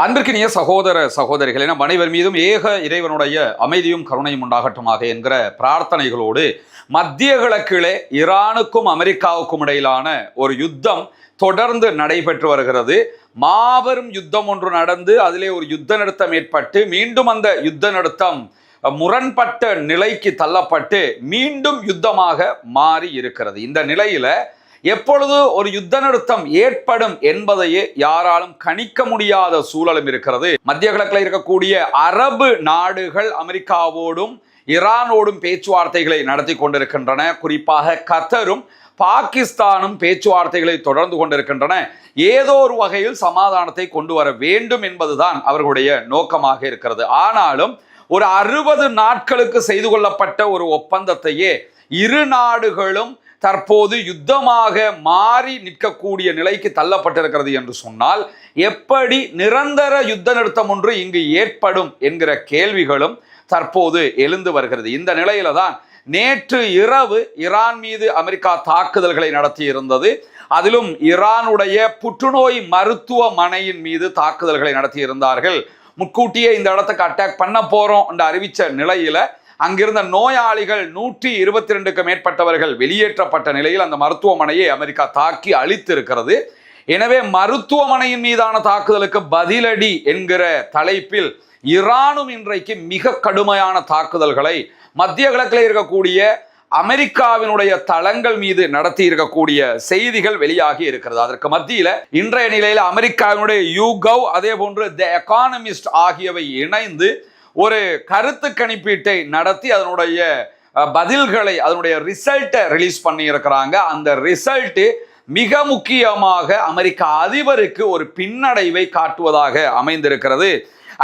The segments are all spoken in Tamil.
அன்பிற்கினிய சகோதர சகோதரிகள் என அனைவர் மீதும் ஏக இறைவனுடைய அமைதியும் கருணையும் உண்டாகட்டுமாக என்கிற பிரார்த்தனைகளோடு மத்திய கிழக்கிலே ஈரானுக்கும் அமெரிக்காவுக்கும் இடையிலான ஒரு யுத்தம் தொடர்ந்து நடைபெற்று வருகிறது. மாபெரும் யுத்தம் ஒன்று நடந்து அதிலே ஒரு யுத்த நிறுத்தம் ஏற்பட்டு மீண்டும் அந்த யுத்த நிறுத்தம் முரண்பட்ட நிலைக்கு தள்ளப்பட்டு மீண்டும் யுத்தமாக மாறி இருக்கிறது. இந்த நிலையில எப்பொழுது ஒரு யுத்த நிறுத்தம் ஏற்படும் என்பதையே யாராலும் கணிக்க முடியாத சூழலும் இருக்கிறது. மத்திய கிழக்கில் இருக்கக்கூடிய அரபு நாடுகள் அமெரிக்காவோடும் ஈரானோடும் பேச்சுவார்த்தைகளை நடத்தி கொண்டிருக்கின்றன. குறிப்பாக கத்தரும் பாகிஸ்தானும் பேச்சுவார்த்தைகளை தொடர்ந்து கொண்டிருக்கின்றன. ஏதோ ஒரு வகையில் சமாதானத்தை கொண்டு வர வேண்டும் என்பதுதான் அவர்களுடைய நோக்கமாக இருக்கிறது. ஆனாலும் ஒரு 60 நாட்களுக்கு செய்து கொள்ளப்பட்ட ஒரு ஒப்பந்தத்தையே இரு நாடுகளும் தற்போது யுத்தமாக மாறி நிற்கக்கூடிய நிலைக்கு தள்ளப்பட்டிருக்கிறது என்று சொன்னால் எப்படி நிரந்தர யுத்த நிறுத்தம் ஒன்று இங்கு ஏற்படும் என்கிற கேள்விகளும் தற்போது எழுந்து வருகிறது. இந்த நிலையில தான் நேற்று இரவு ஈரான் மீது அமெரிக்கா தாக்குதல்களை நடத்தி இருந்தது. அதிலும் ஈரானுடைய புற்றுநோய் மருத்துவமனையின் மீது தாக்குதல்களை நடத்தி இருந்தார்கள். முன்கூட்டியே இந்த இடத்துக்கு அட்டாக் பண்ண போறோம் என்று அறிவித்த நிலையில அங்கிருந்த நோயாளிகள் 122க்கு மேற்பட்டவர்கள் வெளியேற்றப்பட்ட நிலையில் அந்த மருத்துவமனையை அமெரிக்கா தாக்கி அழித்திருக்கிறது. எனவே மருத்துவமனையின் மீதான தாக்குதலுக்கு பதிலடி என்கிற தலைப்பில் ஈரானும் இன்றைக்கு மிக கடுமையான தாக்குதல்களை மத்திய கிழக்கில் இருக்கக்கூடிய அமெரிக்காவினுடைய தளங்கள் மீது நடத்தி இருக்கக்கூடிய செய்திகள் வெளியாகி இருக்கிறது. அதற்கு மத்தியில இன்றைய நிலையில் அமெரிக்காவினுடைய யூகவ் அதே போன்று தி எகானமிஸ்ட் ஆகியவை இணைந்து ஒரு கருத்து கணிப்பீட்டை நடத்தி அதனுடைய பதில்களை அதனுடைய ரிசல்ட்டை ரிலீஸ் பண்ணி இருக்கிறாங்க. அந்த ரிசல்ட் மிக முக்கியமாக அமெரிக்க அதிபருக்கு ஒரு பின்னடைவை காட்டுவதாக அமைந்திருக்கிறது.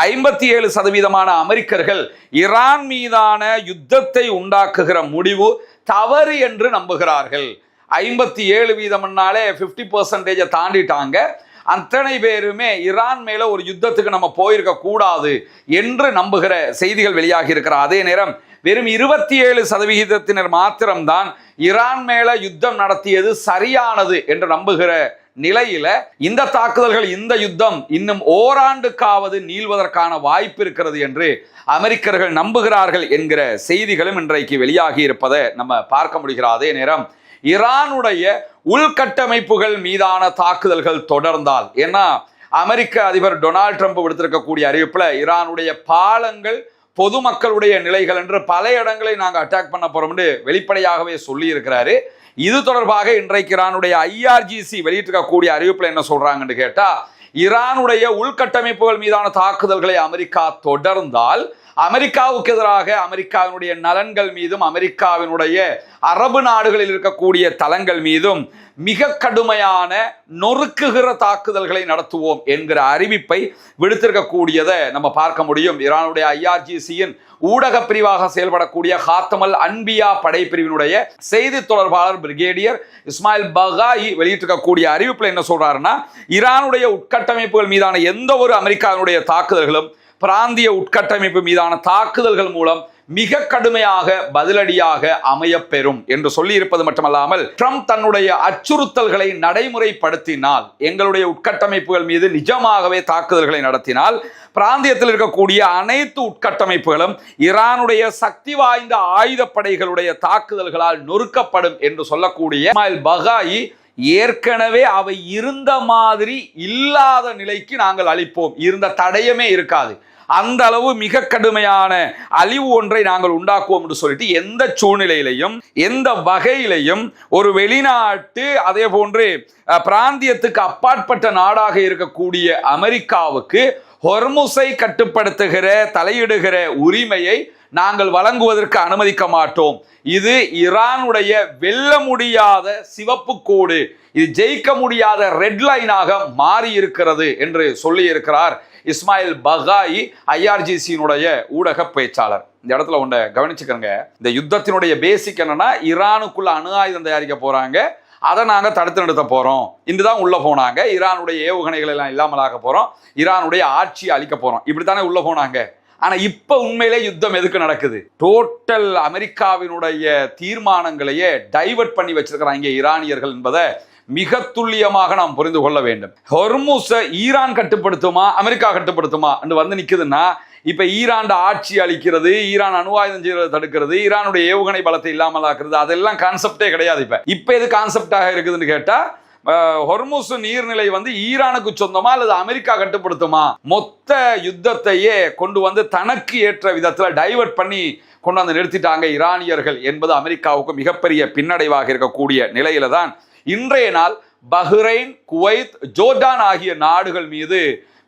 57% அமெரிக்கர்கள் ஈரான் மீதான யுத்தத்தை உண்டாக்குகிற முடிவு தவறு என்று நம்புகிறார்கள். 57%னாலே 50% தாண்டிட்டாங்க. அத்தனை பேருமே ஈரான் மேல ஒரு யுத்தத்துக்கு நம்ம போயிருக்க கூடாது என்று நம்புகிற செய்திகள் வெளியாகி இருக்கிற அதே நேரம் வெறும் 27% மாத்திரம்தான் ஈரான் மேல யுத்தம் நடத்தியது சரியானது என்று நம்புகிற நிலையில இந்த தாக்குதல்கள் இந்த யுத்தம் இன்னும் ஓராண்டுக்காவது நீள்வதற்கான வாய்ப்பு இருக்கிறது என்று அமெரிக்கர்கள் நம்புகிறார்கள் என்கிற செய்திகளும் இன்றைக்கு வெளியாகி இருப்பதை நம்ம பார்க்க முடிகிறது. அதே நேரம் ஈரானுடைய உள்கட்டமைப்புகள் மீதான தாக்குதல்கள் தொடர்ந்தால், ஏன்னா அமெரிக்க அதிபர் டொனால்ட் ட்ரம்ப் விடுத்திருக்கக்கூடிய அறிவிப்புல ஈரானுடைய பாலங்கள் பொதுமக்களுடைய நிலைகள் என்று பல இடங்களை நாங்கள் அட்டாக் பண்ண போறோம் என்று வெளிப்படையாகவே சொல்லி இருக்கிறாரு. இது தொடர்பாக இன்றைக்கு ஈரானுடைய IRGC வெளியிட்டிருக்கக்கூடிய அறிவிப்புல என்ன சொல்றாங்கன்னு கேட்டா, ஈரானுடைய உள்கட்டமைப்புகள் மீதான தாக்குதல்களை அமெரிக்கா தொடர்ந்தால் அமெரிக்காவுக்கு எதிராக அமெரிக்காவினுடைய நலன்கள் மீதும் அமெரிக்காவினுடைய அரபு நாடுகளில் இருக்கக்கூடிய தளங்கள் மீதும் மிக கடுமையான நொறுக்குகிற தாக்குதல்களை நடத்துவோம் என்கிற அறிவிப்பை விடுத்திருக்கக்கூடியதை நம்ம பார்க்க முடியும். ஈரானுடைய IRGCயின் ஊடக பிரிவாக செயல்படக்கூடிய ஹாத்தமல் அன்பியா படைப்பிரிவினுடைய செய்தி தொடர்பாளர் பிரிகேடியர் இஸ்மாயில் பகாயி வெளியிட்டிருக்கக்கூடிய அறிவிப்புல என்ன சொல்றாருன்னா, ஈரானுடைய உட்கட்டமைப்புகள் மீதான எந்த ஒரு அமெரிக்காவினுடைய தாக்குதல்களும் பிராந்திய உட்கட்டமைப்பு மீதான தாக்குதல்கள் மூலம் மிக கடுமையாக பதிலடியாக அமையப்பெறும் என்று சொல்லி இருப்பது மட்டுமல்லாமல், ட்ரம்ப் தன்னுடைய அச்சுறுத்தல்களை நடைமுறைப்படுத்தினால், எங்களுடைய உட்கட்டமைப்புகள் மீது நிஜமாகவே தாக்குதல்களை நடத்தினால் பிராந்தியத்தில் இருக்கக்கூடிய அனைத்து உட்கட்டமைப்புகளும் ஈரானுடைய சக்தி வாய்ந்த ஆயுதப்படைகளுடைய தாக்குதல்களால் நொறுக்கப்படும் என்று சொல்லக்கூடிய இஸ்மாயில் பகாயி ஏற்கனவே அவை இருந்த மாதிரி இல்லாத நிலைக்கு நாங்கள் அளிப்போம், இருந்த தடயமே இருக்காது, அந்த அளவு மிக கடுமையான அழிவு ஒன்றை நாங்கள் உண்டாக்குவோம் என்று சொல்லிட்டு எந்த சூழ்நிலையிலையும் எந்த வகையிலையும் ஒரு வெளிநாட்டு அதே போன்று பிராந்தியத்துக்கு அப்பாற்பட்ட நாடாக இருக்கக்கூடிய அமெரிக்காவுக்கு ஹொர்முஸை கட்டுப்படுத்துகிற தலையிடுகிற உரிமையை நாங்கள் வழங்குவதற்கு அனுமதிக்க மாட்டோம். இது ஈரானுடைய வெல்ல முடியாத சிவப்பு கோடு, இது ஜெயிக்க முடியாத ரெட் லைனாக மாறி இருக்கிறது என்று சொல்லி இருக்கிறார் இஸ்மாயில் பகாயி, IRGCயினுடைய ஊடக பேச்சாளர். இந்த இடத்துல ஒன்றை கவனிச்சுக்கங்க. இந்த யுத்தத்தினுடைய பேசிக் என்னன்னா, ஈரானுக்குள்ள அணு ஆயுதம் தயாரிக்க போறாங்க, அதை நாங்க தடுத்து நிறுத்த போறோம். இன்றுதான் உள்ள போனாங்க. ஈரானுடைய ஏவுகணைகள் எல்லாம் இல்லாமலாக்க போறோம், ஈரானுடைய ஆட்சியை அழிக்க போறோம், இப்படித்தானே உள்ள போனாங்க. ஆனா இப்ப உண்மையிலே யுத்தம் எதுக்கு நடக்குது? டோட்டல் அமெரிக்காவினுடைய தீர்மானங்களையே டைவர்ட் பண்ணி வச்சிருக்கிறாங்க ஈரானியர்கள் என்பதை மிக துல்லியமாக நாம் புரிந்து கொள்ள வேண்டும். ஹொர்முஸை ஈரான் கட்டுப்படுத்துமா அமெரிக்கா கட்டுப்படுத்துமா என்று வந்து நிக்குதுன்னா, இப்ப ஈரான் ஆட்சி அளிக்கிறது, ஈரான் அணு ஆயுதம் செய்யறதை தடுக்கிறது, ஈரானுடைய ஏவுகணை பலத்தை இல்லாமல் ஆக்குறது, அதெல்லாம் கான்செப்டே கிடையாது. இப்ப எது கான்செப்டாக இருக்குதுன்னு கேட்டா, ஹொர்முஸ் நீர்நிலை வந்து ஈரானுக்கு சொந்தமா அல்லது அமெரிக்கா கட்டுப்படுத்துமா? மொத்த யுத்தத்தையே கொண்டு வந்து தனக்கு ஏற்ற விதத்துல டைவர்ட் பண்ணி கொண்டு வந்து நிறுத்திட்டாங்க ஈரானியர்கள் என்பது அமெரிக்காவுக்கு மிகப்பெரிய பின்னடைவாக இருக்கக்கூடிய நிலையில தான் இன்றைய நாள் பஹ்ரைன், குவைத், ஜோர்டான் ஆகிய நாடுகள் மீது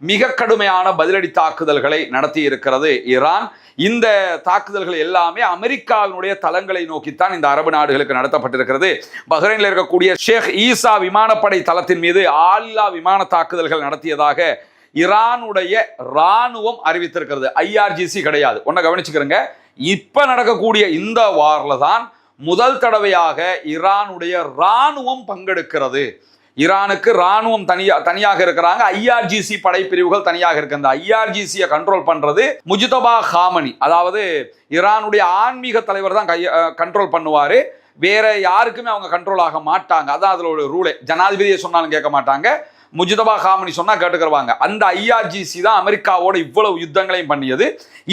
மிக கடுமையான பதிலடி தாக்குதல்களை நடத்தி இருக்கிறது ஈரான். இந்த தாக்குதல்கள் எல்லாமே அமெரிக்காவினுடைய தளங்களை நோக்கித்தான் இந்த அரபு நாடுகளுக்கு நடத்தப்பட்டிருக்கிறது. பஹ்ரைனில் இருக்கக்கூடிய ஷேக் ஈசா விமானப்படை தளத்தின் மீது ஆளில்லா விமான தாக்குதல்கள் நடத்தியதாக ஈரானுடைய ராணுவம் அறிவித்திருக்கிறது. IRGC கிடையாது. ஒன்ன கவனிச்சுக்கிறங்க. இப்ப நடக்கக்கூடிய இந்த வார்ல தான் முதல் தடவையாக ஈரானுடைய ராணுவம் பங்கெடுக்கிறது. ஈரானுக்கு ராணுவம் தனியாக இருக்கிறாங்க, IRGC படைப்பிரிவுகள் தனியாக இருக்கு. அந்த IRGC கண்ட்ரோல் பண்றது முஜ்தபா காமனி, அதாவது ஈரானுடைய ஆன்மீக தலைவர் தான் கண்ட்ரோல் பண்ணுவாரு. வேற யாருக்குமே அவங்க கண்ட்ரோல் ஆக மாட்டாங்க. அதான் அதுல ஒரு ரூலே. ஜனாதிபதியை சொன்னாலும் கேட்க மாட்டாங்க, முஜ்தபா காமனி சொன்னா கேட்டுக்கிறவாங்க. அந்த IRGC தான் அமெரிக்காவோட இவ்வளவு யுத்தங்களையும் பண்ணியது.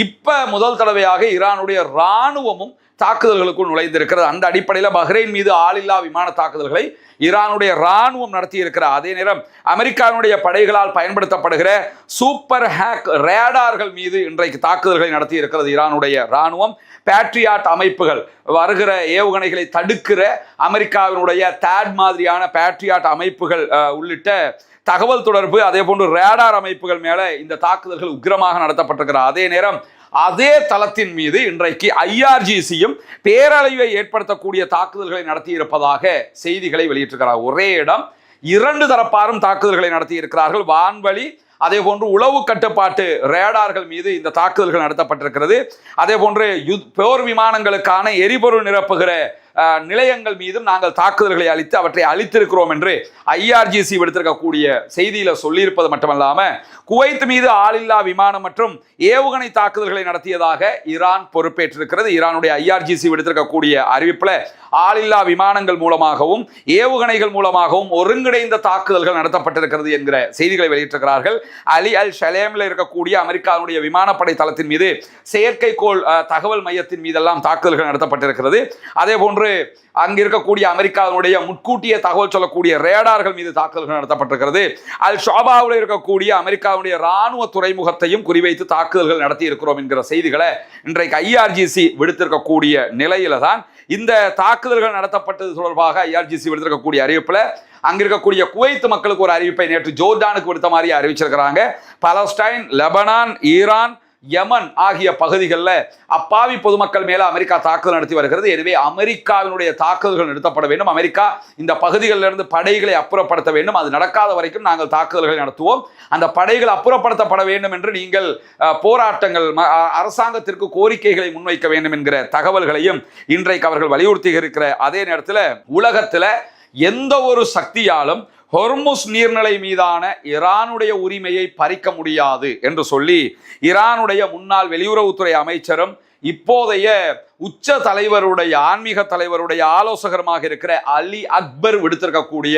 இப்ப முதல் தடவையாக ஈரானுடைய ராணுவமும் தாக்குதல்களுக்குள் நுழைந்திருக்கிறது. அந்த அடிப்படையில் பஹ்ரைன் மீது ஆளில்லா விமான தாக்குதல்களை ஈரானுடைய ராணுவம் நடத்தி இருக்கிற அதே நேரம் அமெரிக்காவினுடைய படைகளால் பயன்படுத்தப்படுகிற சூப்பர் ஹேக் ரேடார்கள் மீது இன்றைக்கு தாக்குதல்களை நடத்தி இருக்கிறது ஈரானுடைய ராணுவம். பேட்ரியாட் அமைப்புகள், வருகிற ஏவுகணைகளை தடுக்கிற அமெரிக்காவினுடைய தேட் மாதிரியான பேட்ரியாட் அமைப்புகள் உள்ளிட்ட தகவல் தொடர்பு, அதே போன்று ரேடார் அமைப்புகள் மேல இந்த தாக்குதல்கள் உக்கிரமாக நடத்தப்பட்டிருக்கிற அதே நேரம் அதே தளத்தின் மீது இன்றைக்கு IRGCயும் பேரழிவை ஏற்படுத்தக்கூடிய தாக்குதல்களை நடத்தி இருப்பதாக செய்திகளை வெளியிட்டிருக்கிறார். ஒரே இடம் 2 தரப்பாரும் தாக்குதல்களை நடத்தி இருக்கிறார்கள். வான்வழி, அதே போன்று உளவு கட்டுப்பாட்டு ரேடார்கள் மீது இந்த தாக்குதல்கள் நடத்தப்பட்டிருக்கிறது. அதே போன்று போர் விமானங்களுக்கான எரிபொருள் நிரப்புகிற நிலையங்கள் மீதும் நாங்கள் தாக்குதல்களை அளித்து அவற்றை அளித்திருக்கிறோம் என்று IRGC விடுத்திருக்கக்கூடிய செய்தியில சொல்லியிருப்பது மட்டுமல்லாம, குவைத் மீது ஆளில்லா விமானம் மற்றும் ஏவுகணை தாக்குதல்களை நடத்தியதாக ஈரான் பொறுப்பேற்றிருக்கிறது. ஈரானுடைய IRGC விடுத்திருக்கக்கூடிய அறிவிப்புல ஆளில்லா விமானங்கள் மூலமாகவும் ஏவுகணைகள் மூலமாகவும் ஒருங்கிணைந்த தாக்குதல்கள் நடத்தப்பட்டிருக்கிறது என்கிற செய்திகளை வெளியிட்டிருக்கிறார்கள். அலி அல் ஷலேமில் இருக்கக்கூடிய அமெரிக்காவுடைய விமானப்படை தளத்தின் மீது, செயற்கைக்கோள் தகவல் மையத்தின் மீதெல்லாம் தாக்குதல்கள் நடத்தப்பட்டிருக்கிறது. அதே போன்று அங்க இருக்கக்கூடிய அமெரிக்காவுடைய முன்கூட்டிய தகவல் சொல்லக்கூடிய ரேடார்கள் மீது தாக்குதல்கள் நடத்தப்பட்டிருக்கிறது. அல் ஷாபாவில் இருக்கக்கூடிய அமெரிக்காவுடைய ராணுவ துறைமுகத்தையும் குறிவைத்து தாக்குதல்கள் நடத்தி இருக்கிறோம் என்கிற செய்திகளை இன்றைக்கு IRGC விடுத்திருக்கக்கூடிய நிலையில தான் இந்த தாக்குதல்கள் நடத்தப்பட்டது தொடர்பாக IRGC விடுத்திருக்கக்கூடிய அறிவிப்புல அங்க இருக்கக்கூடிய குவைத் மக்களுக்கு ஒரு அறிவிப்பை நேற்று ஜோர்டானுக்கு விடுத்த மாதிரி அறிவிச்சிருக்கிறாங்க. பலஸ்டைன், லெபனான், ஈரான், யமன் ஆகிய பகுதிகளில் அப்பாவி பொதுமக்கள் மேல அமெரிக்கா தாக்குதல் நடத்தி வருகிறது. எனவே அமெரிக்காவினுடைய தாக்குதல்கள் நிறுத்தப்பட வேண்டும். அமெரிக்கா இந்த பகுதிகளிலிருந்து படைகளை அப்புறப்படுத்த வேண்டும். அது நடக்காத வரைக்கும் நாங்கள் தாக்குதல்களை நடத்துவோம். அந்த படைகள் அப்புறப்படுத்தப்பட வேண்டும் என்று நீங்கள் போராட்டங்கள், அரசாங்கத்திற்கு கோரிக்கைகளை முன்வைக்க வேண்டும் என்கிற தகவல்களையும் இன்றைக்கு அவர்கள் வலியுறுத்தி இருக்கிற அதே நேரத்தில் உலகத்தில் எந்த ஒரு சக்தியாலும் ஹொர்முஸ் நீர்நிலை மீதான ஈரானுடைய உரிமையை பறிக்க முடியாது என்று சொல்லி ஈரானுடைய முன்னாள் வெளியுறவுத்துறை அமைச்சரும் இப்போதைய உச்ச தலைவருடைய, ஆன்மீக தலைவருடைய ஆலோசகருமாக இருக்கிற அலி அக்பர் விடுத்திருக்கக்கூடிய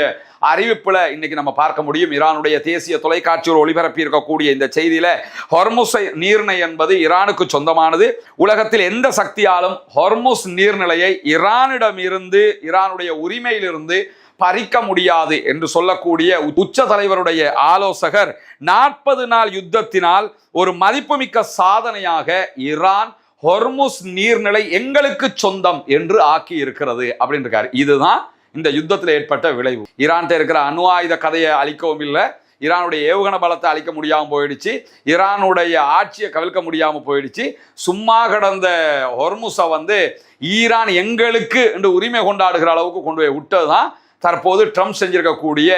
அறிவிப்புல இன்னைக்கு நம்ம பார்க்க முடியும். ஈரானுடைய தேசிய தொலைக்காட்சியோடு ஒளிபரப்பி இருக்கக்கூடிய இந்த செய்தியில ஹொர்முஸ் நீர்நிலை என்பது ஈரானுக்கு சொந்தமானது. உலகத்தில் எந்த சக்தியாலும் ஹொர்முஸ் நீர்நிலையை ஈரானிடமிருந்து, ஈரானுடைய உரிமையிலிருந்து பறிக்க முடியாது என்று சொல்லக்கூடிய உச்ச தலைவருடைய ஆலோசகர் 40 நாள் யுத்தத்தினால் ஒரு மதிப்புமிக்க சாதனையாக ஈரான் ஹொர்முஸ் நீர்நிலை எங்களுக்கு சொந்தம் என்று ஆக்கி இருக்கிறது அப்படின்னு இருக்காரு. இதுதான் இந்த யுத்தத்தில் ஏற்பட்ட விளைவு. ஈரான் இருக்கிற அணு ஆயுத கதையை அழிக்கவும் இல்லை, ஈரானுடைய ஏவுகணை பலத்தை அழிக்க முடியாமல் போயிடுச்சு, ஈரானுடைய ஆட்சியை கவிழ்க்க முடியாமல் போயிடுச்சு. சும்மா கடந்த ஹொர்முஸை வந்து ஈரான் எங்களுக்கு என்று உரிமை கொண்டாடுகிற அளவுக்கு கொண்டு போய் விட்டதுதான் தற்போது ட்ரம்ப் செஞ்சிருக்கக்கூடிய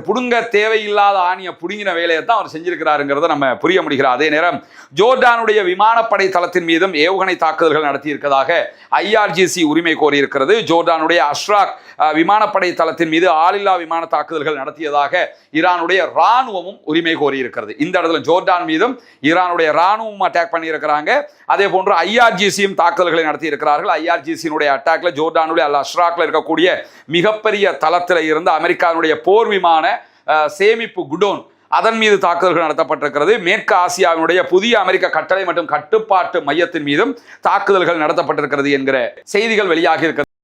புடுங்க தேவையில்லாத ஆணியை புடுங்கின வேலையை தான் அவர் செஞ்சிருக்கிறாருங்கிறத நம்ம புரிய முடிகிறது. அதே நேரம் ஜோர்டானுடைய விமானப்படை தளத்தின் மீதும் ஏவுகணை தாக்குதல்கள் நடத்தி இருக்கிறதாக IRGC உரிமை கோரி இருக்கிறது. ஜோர்டானுடைய அஷ்ராக் விமானப்படை தளத்தின் மீது ஆளில்லா விமான தாக்குதல்கள் நடத்தியதாக ஈரானுடைய ராணுவமும் உரிமை கோரி இருக்கிறது. இந்த இடத்துல ஜோர்டான் மீதும் ஈரானுடைய ராணுவம் அட்டாக் பண்ணி இருக்கிறாங்க. அதே போன்று IRGCயும் தாக்குதல்களை நடத்தி இருக்கிறார்கள். IRGCயினுடைய அட்டாக்ல ஜோர்டானுடைய அல் அஷ்ராக்ல இருக்கக்கூடிய மிகப்பெரிய தளத்தில் இருந்த அமெரிக்காவுடைய போர் விமான சேமிப்பு குடோன் அதன் மீது தாக்குதல்கள் நடத்தப்பட்டிருக்கிறது. மேற்கு ஆசியாவினுடைய புதிய அமெரிக்க கட்டளை மற்றும் கட்டுப்பாட்டு மையத்தின் மீதும் தாக்குதல்கள் நடத்தப்பட்டிருக்கிறது என்கிற செய்திகள் வெளியாகி இருக்கிறது.